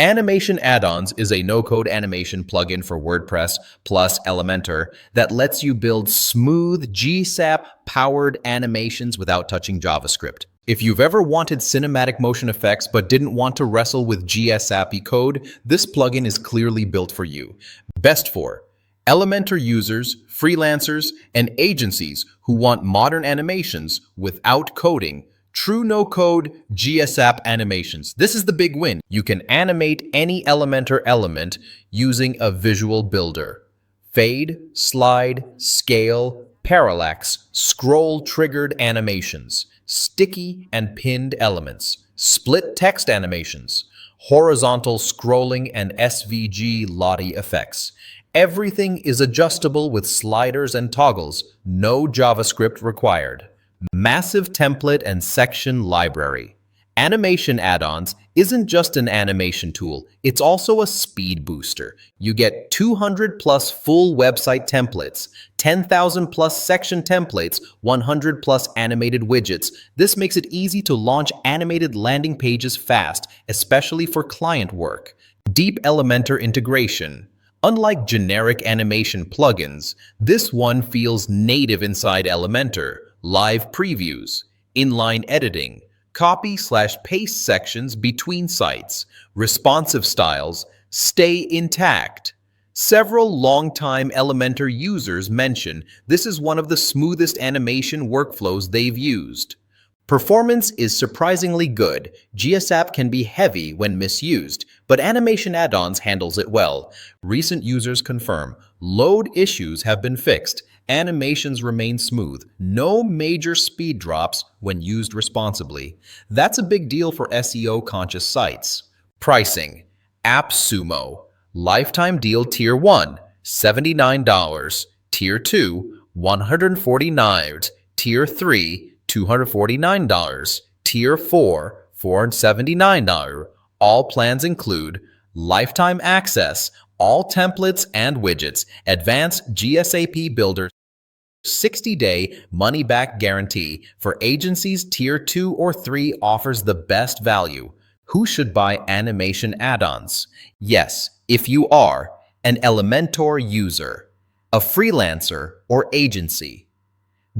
Animation Addons is a no-code animation plugin for WordPress plus Elementor that lets you build smooth GSAP-powered animations without touching JavaScript. If you've ever wanted cinematic motion effects but didn't want to wrestle with GSAP code, this plugin is clearly built for you. Best for Elementor users, freelancers, and agencies who want modern animations without coding. True no-code GSAP animations. This is the big win. You can animate any Elementor element using a visual builder. Fade, slide, scale, parallax, scroll-triggered animations, sticky and pinned elements, split text animations, horizontal scrolling and SVG Lottie effects. Everything is adjustable with sliders and toggles. No JavaScript required. Massive template and section library. Animation Addons isn't just an animation tool, it's also a speed booster. You get 200 plus full website templates, 10,000 plus section templates, 100 plus animated widgets. This makes it easy to launch animated landing pages fast, especially for client work. Deep Elementor integration. Unlike generic animation plugins, this one feels native inside Elementor. Live previews, inline editing, copy/paste sections between sites, responsive styles, stay intact. Several longtime Elementor users mention this is one of the smoothest animation workflows they've used. Performance is surprisingly good. GSAP can be heavy when misused, but Animation Addons handles it well. Recent users confirm load issues have been fixed. Animations remain smooth. No major speed drops when used responsibly. That's a big deal for SEO-conscious sites. Pricing. AppSumo. Lifetime deal Tier 1, $79. Tier 2, $149. Tier 3, $249. Tier 4, $479. All plans include lifetime access, all templates and widgets, advanced GSAP builder, 60-day money-back guarantee. For agencies, Tier 2 or 3 offers the best value. Who should buy Animation Addons? Yes, if you are an Elementor user, a freelancer or agency,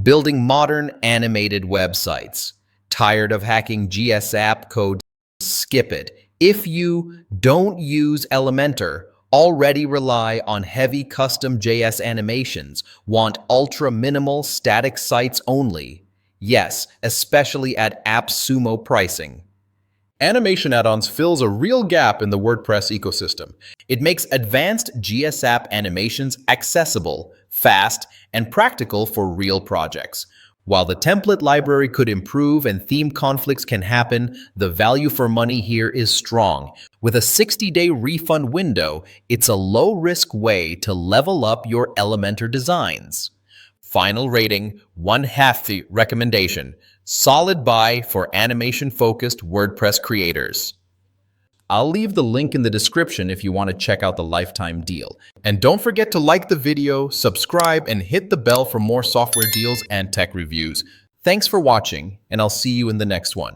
building modern animated websites, tired of hacking GSAP code, skip it. If you don't use Elementor, already rely on heavy custom JS animations, want ultra-minimal static sites only, yes, especially at AppSumo pricing. Animation Addons fills a real gap in the WordPress ecosystem. It makes advanced GSAP animations accessible, fast, and practical for real projects. While the template library could improve and theme conflicts can happen, the value for money here is strong. With a 60-day refund window, it's a low-risk way to level up your Elementor designs. Final rating, 1/2 recommendation. Solid buy for animation-focused WordPress creators. I'll leave the link in the description if you want to check out the lifetime deal. And don't forget to like the video, subscribe, and hit the bell for more software deals and tech reviews. Thanks for watching, and I'll see you in the next one.